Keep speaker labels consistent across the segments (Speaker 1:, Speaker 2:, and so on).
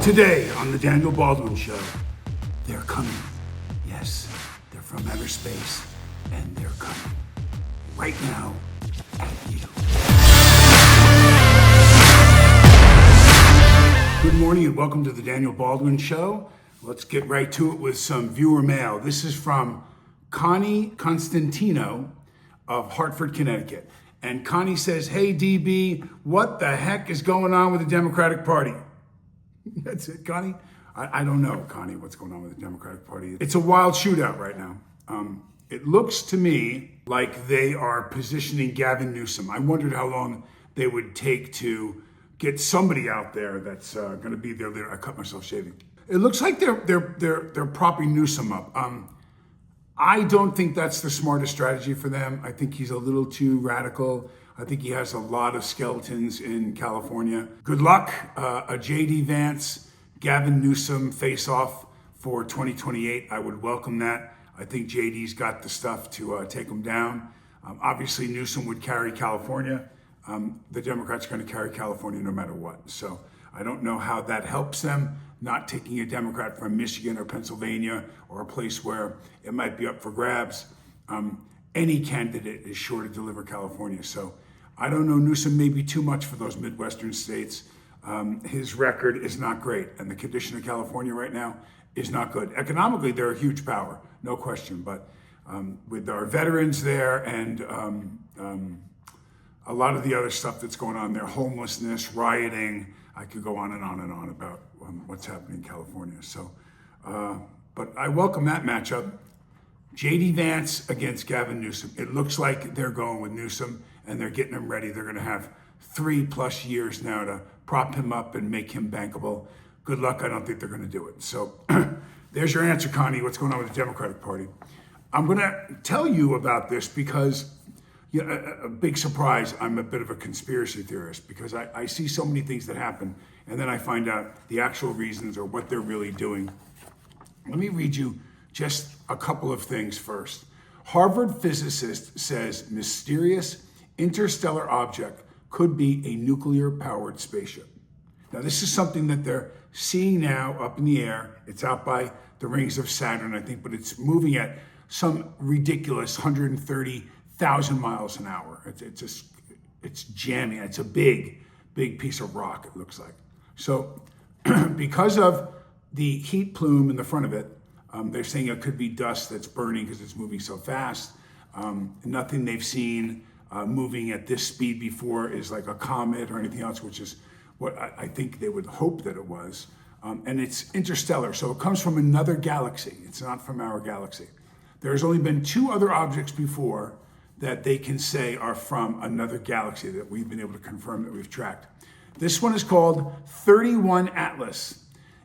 Speaker 1: Today on the Daniel Baldwin Show, they're coming. Yes, they're from outer space, and they're coming right now at you. Good morning and welcome to the Daniel Baldwin Show. Let's get right to it with some viewer mail. This is from Connie Constantino of Hartford, Connecticut. And Connie says, "Hey DB, what the heck is going on with the Democratic Party?" That's it, Connie? I don't know, Connie, what's going on with the Democratic Party. It's a wild shootout right now. It looks to me like they are positioning Gavin Newsom. I wondered how long they would take to get somebody out there that's going to be their leader. I cut myself shaving. It looks like they're propping Newsom up. I don't think that's the smartest strategy for them. I think he's a little too radical. I think he has a lot of skeletons in California. Good luck. A J.D. Vance, Gavin Newsom face-off for 2028. I would welcome that. I think J.D.'s got the stuff to take him down. Obviously, Newsom would carry California. The Democrats are going to carry California no matter what. So I don't know how that helps them, not taking a Democrat from Michigan or Pennsylvania or a place where it might be up for grabs. Any candidate is sure to deliver California. So I don't know, Newsom may be too much for those Midwestern states. His record is not great, and the condition of California right now is not good. Economically, they're a huge power, no question, but with our veterans there and a lot of the other stuff that's going on there, homelessness, rioting, I could go on and on and on about what's happening in California. So, but I welcome that matchup. J.D. Vance against Gavin Newsom. It looks like they're going with Newsom and they're getting him ready. They're going to have 3+ years now to prop him up and make him bankable. Good luck. I don't think they're going to do it. So there's your answer, Connie. What's going on with the Democratic Party? I'm going to tell you about this because a big surprise. I'm a bit of a conspiracy theorist because I see so many things that happen and then I find out the actual reasons or what they're really doing. Let me read you just a couple of things first. Harvard physicist says mysterious interstellar object could be a nuclear-powered spaceship. Now, this is something that they're seeing now up in the air. It's out by the rings of Saturn, I think, but it's moving at some ridiculous 130,000 miles an hour. It's jamming. It's a big piece of rock, it looks like. So because of the heat plume in the front of it, they're saying it could be dust that's burning because it's moving so fast. Nothing they've seen moving at this speed before is like a comet or anything else, which is what I think they would hope that it was. And it's interstellar, so it comes from another galaxy. It's not from our galaxy. There's only been 2 other objects before that they can say are from another galaxy that we've been able to confirm that we've tracked. This one is called 31 Atlas.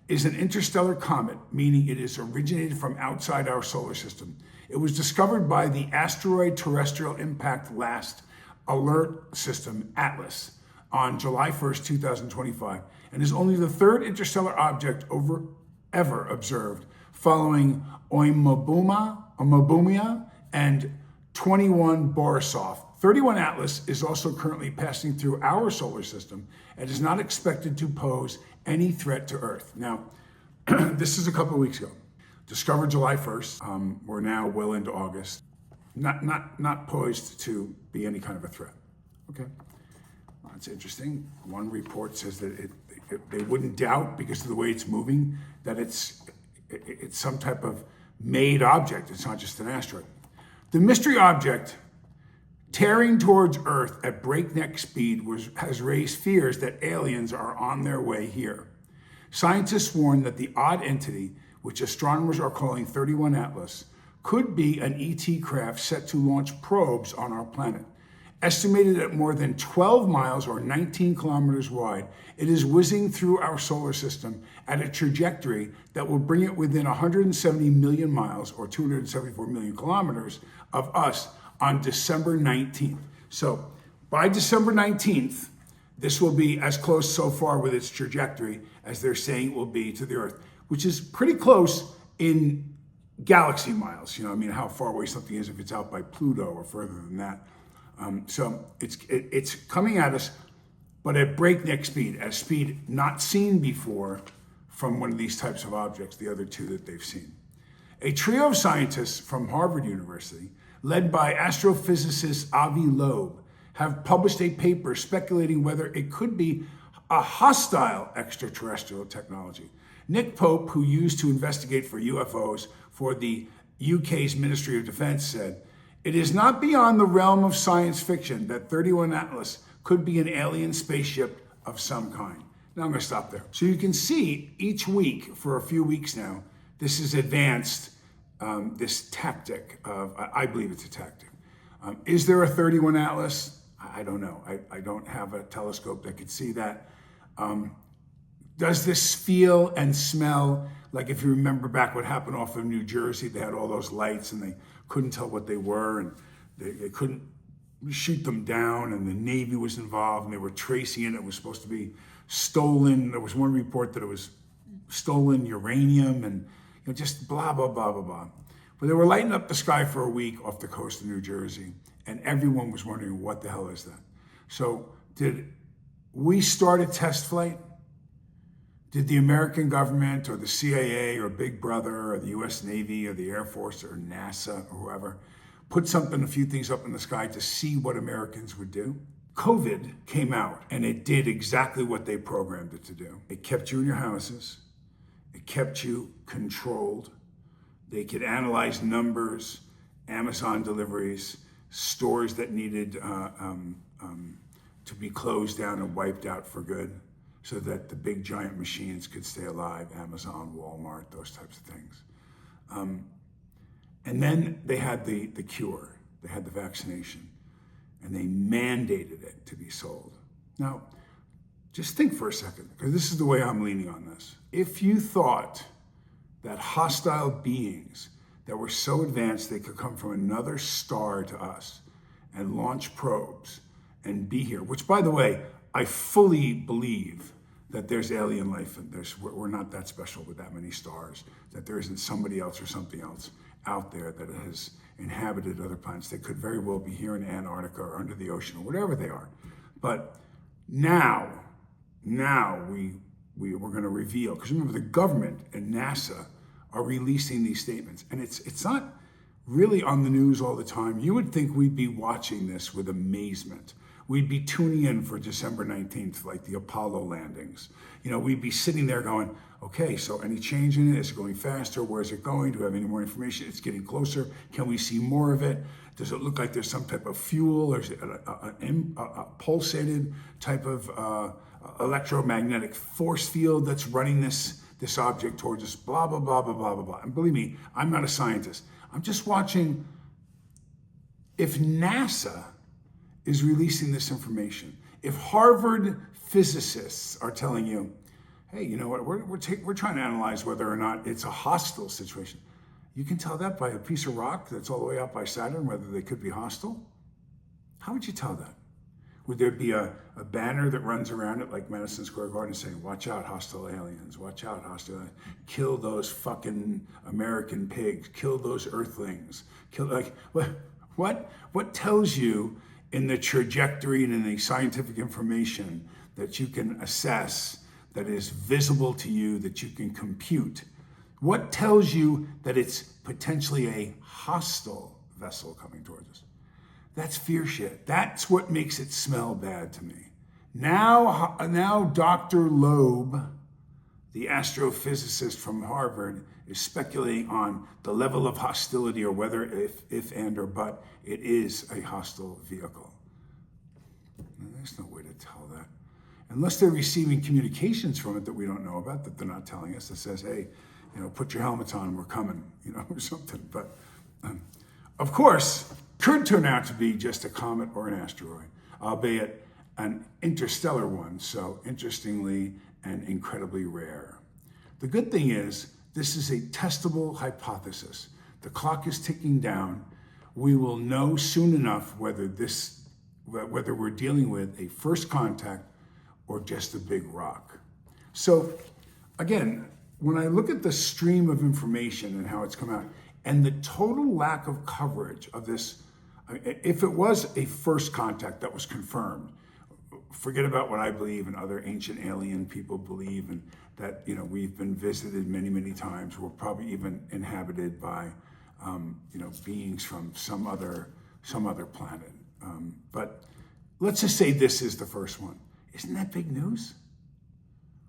Speaker 1: Is an interstellar comet, meaning it is originated from outside our solar system. It was discovered by the Asteroid Terrestrial Impact Last Alert System, ATLAS, on July 1st, 2025, and is only the 3rd interstellar object ever observed, following Oumuamua and 21 Borisov. 31 Atlas is also currently passing through our solar system and is not expected to pose any threat to Earth. Now, this is a couple of weeks ago. Discovered July 1st. We're now well into August. Not poised to be any kind of a threat. Okay, that's interesting. One report says that they wouldn't doubt, because of the way it's moving, that it's some type of made object. It's not just an asteroid. The mystery object tearing towards Earth at breakneck speed has raised fears that aliens are on their way here. Scientists warn that the odd entity, which astronomers are calling 31 Atlas, could be an ET craft set to launch probes on our planet. Estimated at more than 12 miles or 19 kilometers wide, it is whizzing through our solar system at a trajectory that will bring it within 170 million miles or 274 million kilometers of us on December 19th. So by December 19th, this will be as close so far with its trajectory as they're saying it will be to the Earth, which is pretty close in galaxy miles. You know, I mean, how far away something is if it's out by Pluto or further than that. So it's coming at us, but at breakneck speed, at a speed not seen before from one of these types of objects, the other two that they've seen. A trio of scientists from Harvard University, led by astrophysicist Avi Loeb, have published a paper speculating whether it could be a hostile extraterrestrial technology. Nick Pope, who used to investigate for UFOs for the UK's Ministry of Defense, said, "It is not beyond the realm of science fiction that 31 Atlas could be an alien spaceship of some kind." Now I'm going to stop there. So you can see each week for a few weeks now, this is advanced, this tactic of, I believe it's a tactic. Is there a 31 Atlas? I don't know. I don't have a telescope that could see that. Does this feel and smell like, if you remember back what happened off of New Jersey, they had all those lights and they couldn't tell what they were, and they couldn't shoot them down, and the Navy was involved and they were tracing it. It was supposed to be stolen. There was one report that it was stolen uranium, and just blah, blah, blah, blah, blah. But they were lighting up the sky for a week off the coast of New Jersey, and everyone was wondering, what the hell is that? So did we start a test flight? Did the American government or the CIA or Big Brother or the US Navy or the Air Force or NASA or whoever put a few things up in the sky to see what Americans would do? COVID came out and it did exactly what they programmed it to do. It kept you in your houses. It kept you controlled. They could analyze numbers, Amazon deliveries, stores that needed to be closed down and wiped out for good, so that the big giant machines could stay alive, Amazon, Walmart, those types of things. And then they had the cure, they had the vaccination, and they mandated it to be sold. Now, just think for a second, because this is the way I'm leaning on this. If you thought that hostile beings that were so advanced they could come from another star to us and launch probes and be here, which, by the way, I fully believe that there's alien life, and we're not that special with that many stars, that there isn't somebody else or something else out there that has inhabited other planets. They could very well be here in Antarctica or under the ocean or whatever they are. But now we're going to reveal, because remember, the government and NASA are releasing these statements, and it's not really on the news all the time. You would think we'd be watching this with amazement. We'd be tuning in for December 19th, like the Apollo landings. We'd be sitting there going, okay, so any change in it? Is it going faster? Where is it going? Do we have any more information? It's getting closer. Can we see more of it? Does it look like there's some type of fuel, or is it a pulsated type of electromagnetic force field that's running this object towards us? Blah, blah, blah, blah, blah, blah, blah. And believe me, I'm not a scientist. I'm just watching. If NASA is releasing this information, if Harvard physicists are telling you, hey, you know what, we're trying to analyze whether or not it's a hostile situation, you can tell that by a piece of rock that's all the way out by Saturn, whether they could be hostile. How would you tell that? Would there be a banner that runs around it like Madison Square Garden saying, watch out, hostile aliens, watch out, hostile aliens, kill those fucking American pigs, kill those earthlings, what tells you in the trajectory and in the scientific information that you can assess, that is visible to you, that you can compute? What tells you that it's potentially a hostile vessel coming towards us? That's fear shit. That's what makes it smell bad to me. Now Dr. Loeb, the astrophysicist from Harvard, is speculating on the level of hostility, or whether, if and or but, it is a hostile vehicle. There's no way to tell that. Unless they're receiving communications from it that we don't know about, that they're not telling us, that says, hey, put your helmets on, we're coming, or something. But of course, could turn out to be just a comet or an asteroid, albeit an interstellar one, so interestingly and incredibly rare. The good thing is, this is a testable hypothesis. The clock is ticking down. We will know soon enough whether we're dealing with a first contact or just a big rock. So again, when I look at the stream of information and how it's come out, and the total lack of coverage of this, if it was a first contact that was confirmed, forget about what I believe and other ancient alien people believe, and that, we've been visited many, many times. We're probably even inhabited by, beings from some other planet. But let's just say this is the first one. Isn't that big news?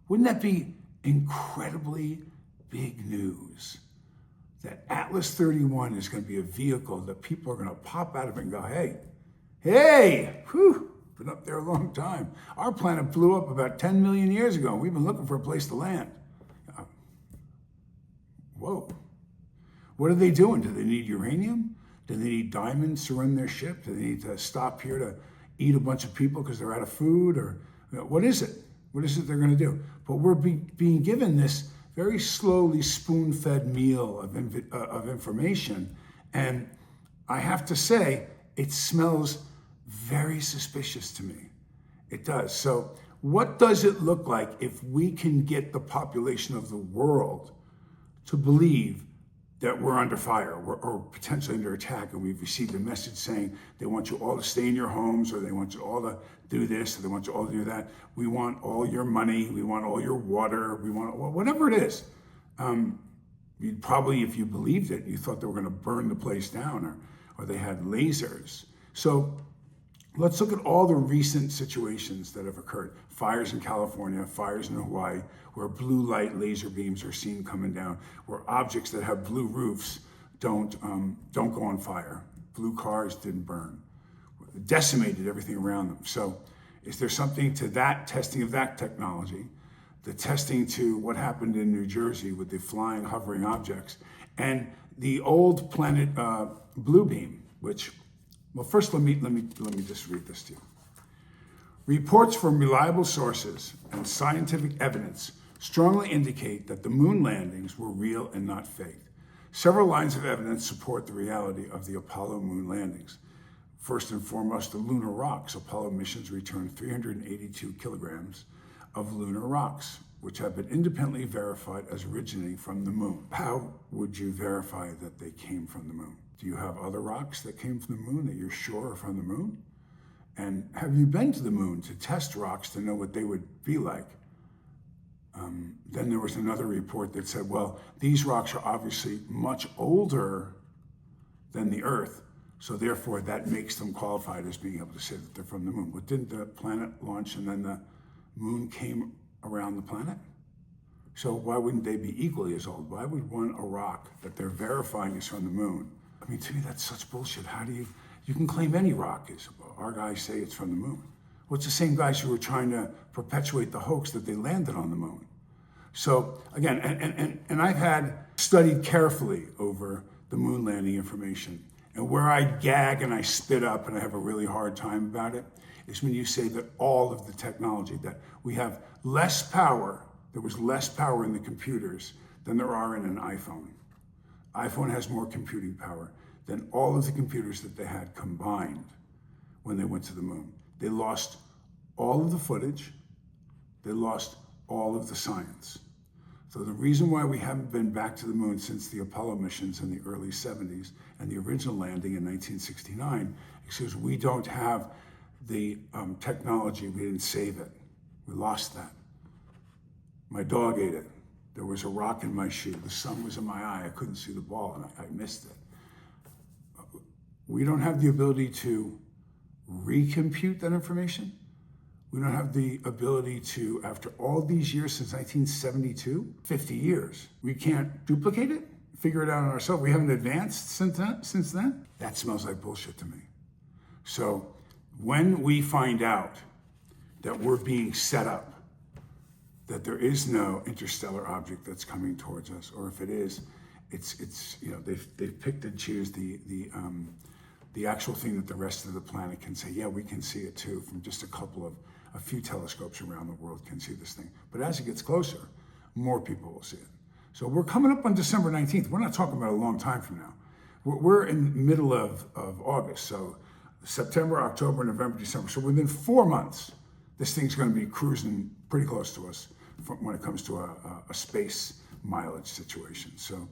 Speaker 1: Wouldn't that be incredibly big news? That Atlas 31 is going to be a vehicle that people are going to pop out of it and go, hey, whew, been up there a long time. Our planet blew up about 10 million years ago, and we've been looking for a place to land. Whoa. What are they doing? Do they need uranium? Do they need diamonds to run their ship? Do they need to stop here to eat a bunch of people because they're out of food? Or what is it? What is it they're going to do? But we're being given this very slowly spoon-fed meal of information. And I have to say, it smells very suspicious to me. It does. So what does it look like if we can get the population of the world to believe that we're under fire or potentially under attack, and we've received a message saying they want you all to stay in your homes, or they want you all to do this, or they want you all to do that. We want all your money, we want all your water, we want whatever it is. You'd probably, if you believed it, you thought they were going to burn the place down, or they had lasers. So let's look at all the recent situations that have occurred. Fires in California, fires in Hawaii, where blue light laser beams are seen coming down, where objects that have blue roofs don't go on fire. Blue cars didn't burn. Decimated everything around them. So is there something to that testing of that technology, the testing to what happened in New Jersey with the flying, hovering objects, and the old planet blue beam, which, well, first let me just read this to you. Reports from reliable sources and scientific evidence strongly indicate that the moon landings were real and not faked. Several lines of evidence support the reality of the Apollo moon landings. First and foremost, the lunar rocks. Apollo missions returned 382 kilograms of lunar rocks, which have been independently verified as originating from the moon. How would you verify that they came from the moon? Do you have other rocks that came from the moon that you're sure are from the moon? And have you been to the moon to test rocks to know what they would be like? Then there was another report that said, well, these rocks are obviously much older than the Earth, so therefore that makes them qualified as being able to say that they're from the moon. But didn't the planet launch and then the moon came around the planet? So why wouldn't they be equally as old? Why would a rock that they're verifying is from the moon? I mean, to me, that's such bullshit. How do you can claim any rock is, our guys say it's from the moon. Well, it's the same guys who were trying to perpetuate the hoax that they landed on the moon. So again, and I've studied carefully over the moon landing information. And where I gag and I spit up and I have a really hard time about it is when you say that all of the technology, that we have less power, there was less power in the computers than there are in an iPhone. iPhone has more computing power than all of the computers that they had combined when they went to the moon. They lost all of the footage, they lost all of the science. So the reason why we haven't been back to the moon since the Apollo missions in the early 70s and the original landing in 1969 is because we don't have the technology. We didn't save it. We lost that. My dog ate it. There was a rock in my shoe. The sun was in my eye. I couldn't see the ball and I missed it. We don't have the ability to recompute that information. We don't have the ability to, after all these years, since 1972, 50 years, we can't duplicate it, figure it out on ourselves. We haven't advanced since then. That smells like bullshit to me. So when we find out that we're being set up, that there is no interstellar object that's coming towards us, or if it is, it's they've picked and choose the actual thing that the rest of the planet can say, yeah, we can see it too, from just a few telescopes around the world can see this thing. But as it gets closer, more people will see it. So we're coming up on December 19th. We're not talking about a long time from now. We're in the middle of August. So September, October, November, December. So within 4 months, this thing's going to be cruising pretty close to us when it comes to a space mileage situation. So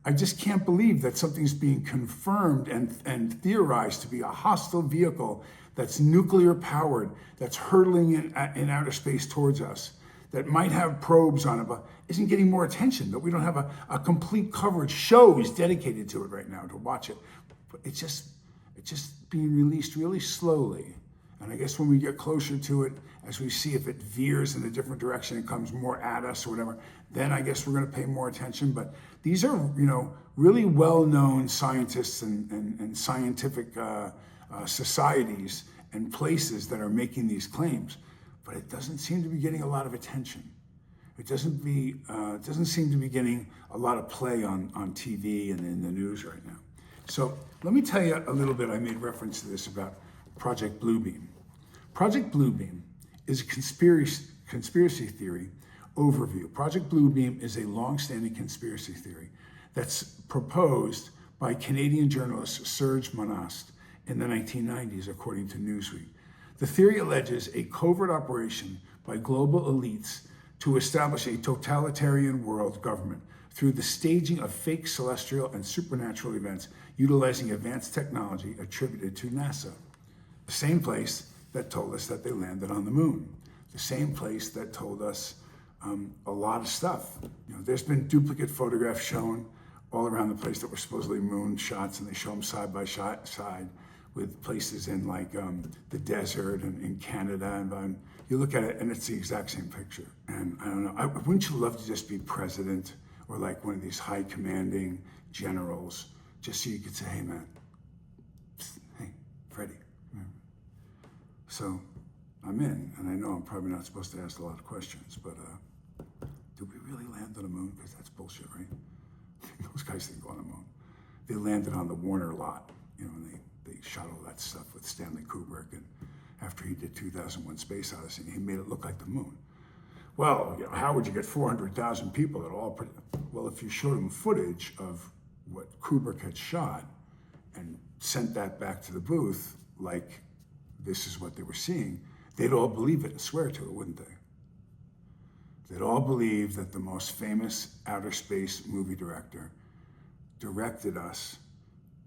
Speaker 1: I just can't believe that something's being confirmed and theorized to be a hostile vehicle that's nuclear powered, that's hurtling in outer space towards us, that might have probes on it, but isn't getting more attention, that we don't have a complete coverage, shows dedicated to it right now to watch it. But it's just being released really slowly. And I guess when we get closer to it, as we see if it veers in a different direction and comes more at us or whatever, then I guess we're going to pay more attention. But these are, really well-known scientists and scientific societies and places that are making these claims. But it doesn't seem to be getting a lot of attention. It doesn't seem to be getting a lot of play on TV and in the news right now. So let me tell you a little bit. I made reference to this about Project Bluebeam. Project Bluebeam is a conspiracy theory overview. Project Bluebeam is a long-standing conspiracy theory that's proposed by Canadian journalist Serge Monast in the 1990s, according to Newsweek. The theory alleges a covert operation by global elites to establish a totalitarian world government through the staging of fake celestial and supernatural events utilizing advanced technology attributed to NASA. The same place that told us that they landed on the moon. The same place that told us a lot of stuff. There's been duplicate photographs shown all around the place that were supposedly moon shots, and they show them side by side with places in like the desert and in Canada. And you look at it and it's the exact same picture. And I don't know, wouldn't you love to just be president or like one of these high commanding generals, just so you could say, hey man, hey, Freddie. So I'm in, and I know I'm probably not supposed to ask a lot of questions, but did we really land on the moon? Because that's bullshit, right? Those guys didn't go on the moon. They landed on the Warner lot, and they shot all that stuff with Stanley Kubrick, and after he did 2001 Space Odyssey, he made it look like the moon. Well, how would you get 400,000 people that all... Well, if you showed them footage of what Kubrick had shot and sent that back to the booth, like this is what they were seeing, they'd all believe it and swear to it, wouldn't they? They'd all believe that the most famous outer space movie director directed us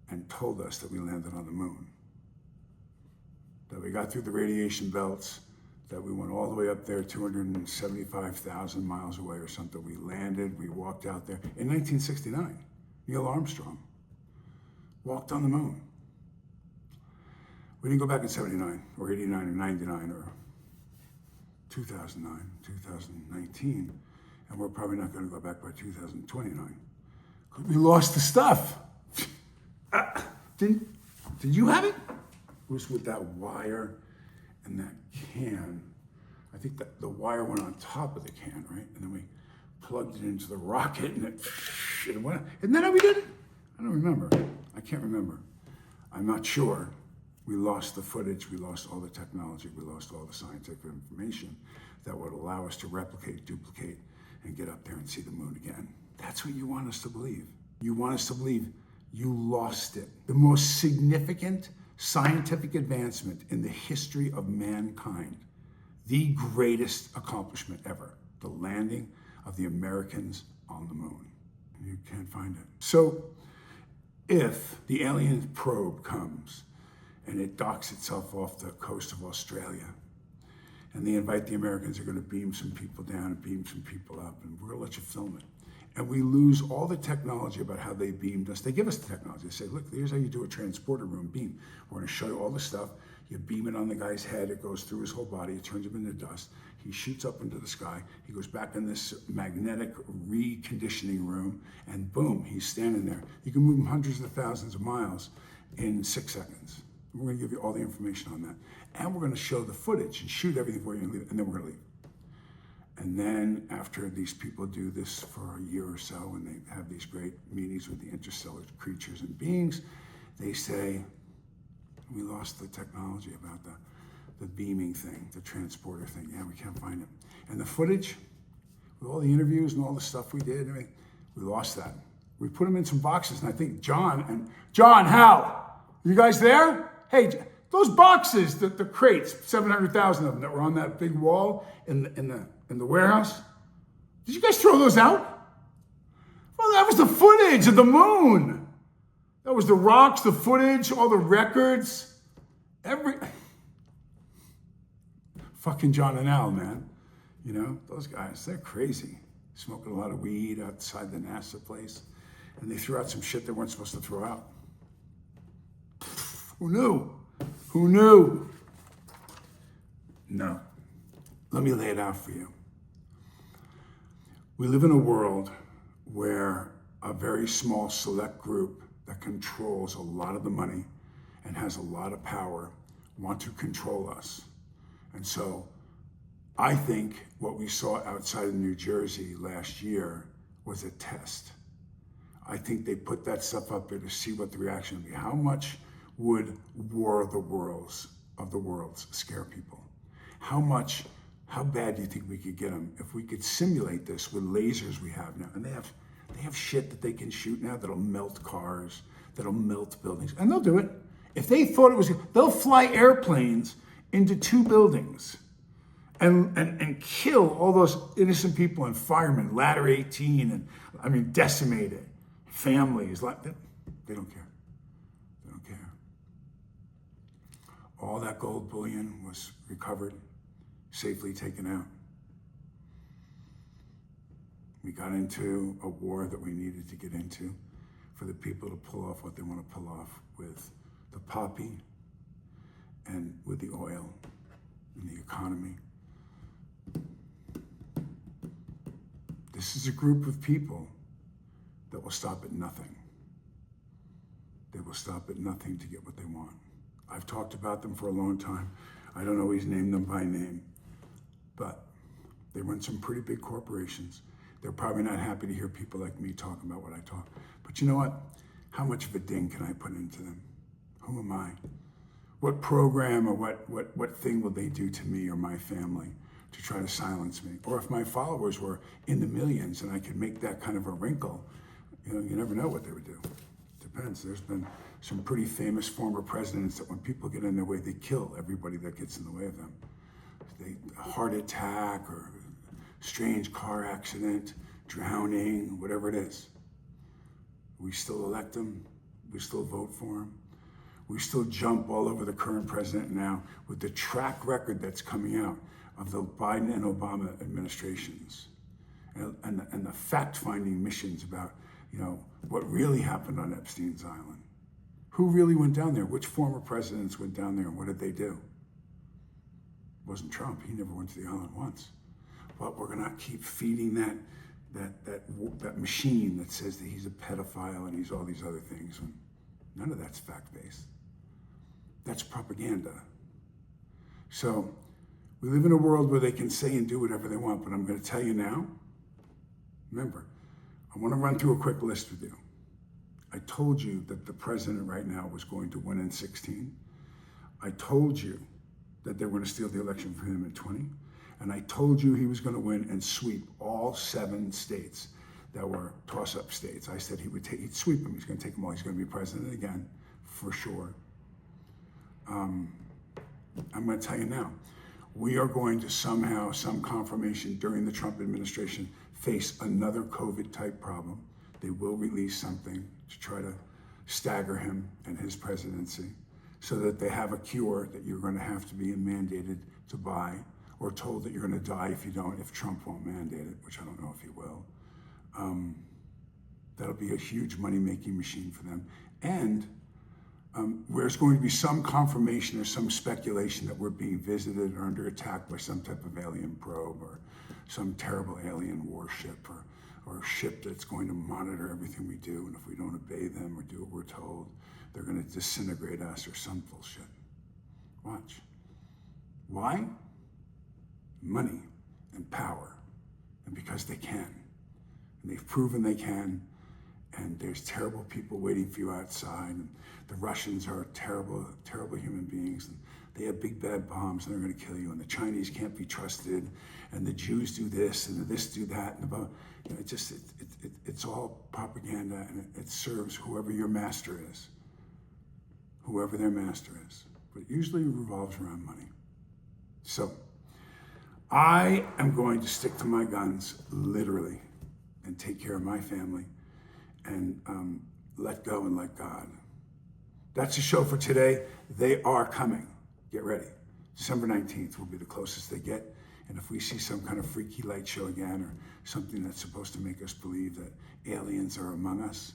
Speaker 1: and told us that we landed on the moon, that we got through the radiation belts, that we went all the way up there, 275,000 miles away or something. We landed, we walked out there. In 1969, Neil Armstrong walked on the moon. We didn't go back in 79 or 89 or 99 or 2009, 2019, and we're probably not going to go back by 2029. We lost the stuff. Did you have it? It was with that wire and that can. I think that the wire went on top of the can, right? And then we plugged it into the rocket and it went. Isn't that how we did it? I don't remember. I can't remember. I'm not sure. We lost the footage, we lost all the technology, we lost all the scientific information that would allow us to replicate, duplicate, and get up there and see the moon again. That's what you want us to believe. You want us to believe you lost it. The most significant scientific advancement in the history of mankind, the greatest accomplishment ever, the landing of the Americans on the moon. You can't find it. So if the alien probe comes and it docks itself off the coast of Australia, and they invite the Americans, are going to beam some people down and beam some people up, and we're going to let you film it. And we lose all the technology about how they beamed us. They give us the technology. They say, look, here's how you do a transporter room beam. We're going to show you all the stuff. You beam it on the guy's head. It goes through his whole body. It turns him into dust. He shoots up into the sky. He goes back in this magnetic reconditioning room, and boom, he's standing there. You can move him hundreds of thousands of miles in 6 seconds. We're going to give you all the information on that. And we're going to show the footage and shoot everything for you and leave it, and then we're going to leave. And then after these people do this for a year or so, and they have these great meetings with the interstellar creatures and beings, they say, we lost the technology about the beaming thing, the transporter thing. Yeah, we can't find it. And the footage, with all the interviews and all the stuff we did, I mean, we lost that. We put them in some boxes, and I think John, Hal, you guys there? Hey, those boxes, the crates, 700,000 of them that were on that big wall in the warehouse, did you guys throw those out? Well, that was the footage of the moon. That was the rocks, the footage, all the records. Fucking John and Al, man. You know, those guys, they're crazy. Smoking a lot of weed outside the NASA place. And they threw out some shit they weren't supposed to throw out. Who knew? Who knew? No. Let me lay it out for you. We live in a world where a very small select group that controls a lot of the money and has a lot of power want to control us. And so I think what we saw outside of New Jersey last year was a test. I think they put that stuff up there to see what the reaction would be. How much would War of the Worlds scare people? How bad do you think we could get them if we could simulate this with lasers we have now? And they have shit that they can shoot now that'll melt cars, that'll melt buildings, and they'll do it. If they thought it was, they'll fly airplanes into 2 buildings and kill all those innocent people and firemen, ladder 18, and decimated families. They don't care. They don't care. All that gold bullion was recovered, safely taken out. We got into a war that we needed to get into for the people to pull off what they want to pull off with the poppy and with the oil and the economy. This is a group of people that will stop at nothing. They will stop at nothing to get what they want. I've talked about them for a long time. I don't always name them by name, but they run some pretty big corporations. They're probably not happy to hear people like me talking about what I talk. But you know what? How much of a ding can I put into them? Who am I? What program or what thing will they do to me or my family to try to silence me? Or if my followers were in the millions and I could make that kind of a wrinkle, you never know what they would do. Depends. There's been some pretty famous former presidents that when people get in their way, they kill everybody that gets in the way of them. A heart attack or strange car accident, drowning, whatever it is. We still elect them. We still vote for them. We still jump all over the current president now with the track record that's coming out of the Biden and Obama administrations and the fact-finding missions about, what really happened on Epstein's Island. Who really went down there? Which former presidents went down there and what did they do? It wasn't Trump. He never went to the island once. But we're gonna keep feeding that machine that says that he's a pedophile and he's all these other things. And none of that's fact-based. That's propaganda. So we live in a world where they can say and do whatever they want, but I'm gonna tell you now, remember, I wanna run through a quick list with you. I told you that the president right now was going to win in 16. I told you that they were gonna steal the election from him in 20. And I told you he was gonna win and sweep all 7 states that were toss-up states. I said he'd sweep them, he's gonna take them all, he's gonna be president again, for sure. I'm gonna tell you now, we are going to somehow, some confirmation during the Trump administration, face another COVID-type problem. They will release something to try to stagger him and his presidency so that they have a cure that you're gonna have to be mandated to buy or told that you're gonna die if you don't, if Trump won't mandate it, which I don't know if he will. That'll be a huge money-making machine for them. And there's going to be some confirmation or some speculation that we're being visited or under attack by some type of alien probe or some terrible alien warship or a ship that's going to monitor everything we do, and if we don't obey them or do what we're told, they're gonna disintegrate us or some bullshit. Watch. Why? Money and power, and because they can. And they've proven they can, and there's terrible people waiting for you outside, and the Russians are terrible, terrible human beings, and they have big bad bombs and they're gonna kill you, and the Chinese can't be trusted, and the Jews do this, and this do that, and it's all propaganda, and it serves whoever your master is, whoever their master is. But it usually revolves around money. So, I am going to stick to my guns, literally, and take care of my family and let go and let God. That's the show for today. They are coming. Get ready. December 19th will be the closest they get. And if we see some kind of freaky light show again or something that's supposed to make us believe that aliens are among us,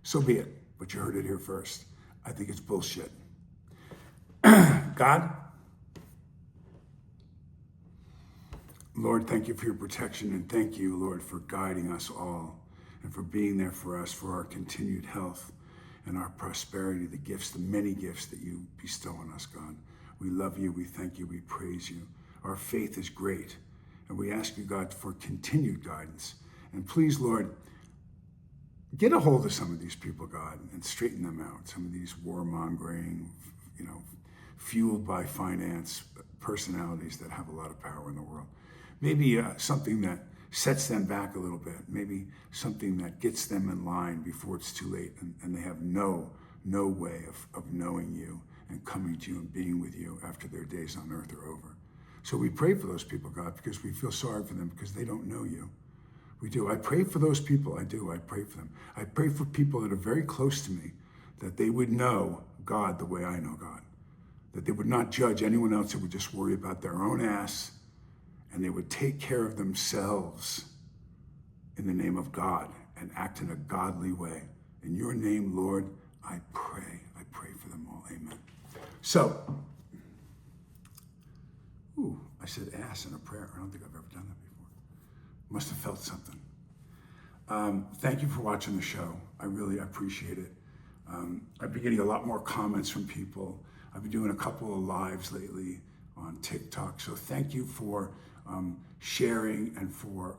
Speaker 1: so be it. But you heard it here first. I think it's bullshit. God, Lord, thank you for your protection, and thank you, Lord, for guiding us all and for being there for us, for our continued health and our prosperity, the gifts, the many gifts that you bestow on us, God. We love you, we thank you, we praise you. Our faith is great, and we ask you, God, for continued guidance. And please, Lord, get a hold of some of these people, God, and straighten them out. Some of these warmongering, fueled by finance personalities that have a lot of power in the world. Maybe something that sets them back a little bit. Maybe something that gets them in line before it's too late and they have no way of knowing you and coming to you and being with you after their days on earth are over. So we pray for those people, God, because we feel sorry for them because they don't know you. We do. I pray for those people. I do. I pray for them. I pray for people that are very close to me, that they would know God the way I know God, that they would not judge anyone else, they would just worry about their own ass, and they would take care of themselves in the name of God and act in a godly way. In your name, Lord, I pray. I pray for them all. Amen. So, I said ass in a prayer. I don't think I've ever done that before. Must have felt something. Thank you for watching the show. I really appreciate it. I've been getting a lot more comments from people. I've been doing a couple of lives lately on TikTok. So thank you for sharing and for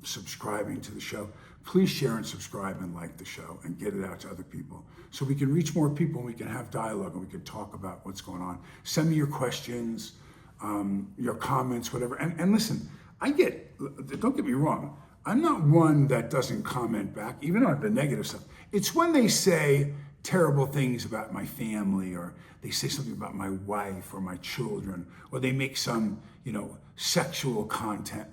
Speaker 1: subscribing to the show. Please share and subscribe and like the show and get it out to other people so we can reach more people and we can have dialogue and we can talk about what's going on. Send me your questions, your comments, whatever. And listen, don't get me wrong, I'm not one that doesn't comment back, even on the negative stuff. It's when they say terrible things about my family, or they say something about my wife or my children, or they make some, sexual content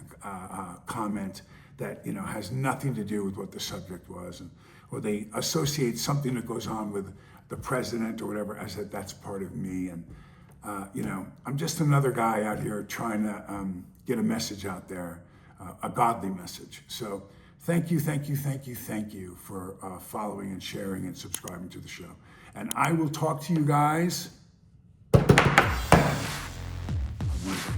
Speaker 1: comment that, has nothing to do with what the subject was, or they associate something that goes on with the president or whatever as that's part of me. And I'm just another guy out here trying to get a message out there, a godly message. So thank you for following and sharing and subscribing to the show. And I will talk to you guys on Wednesday.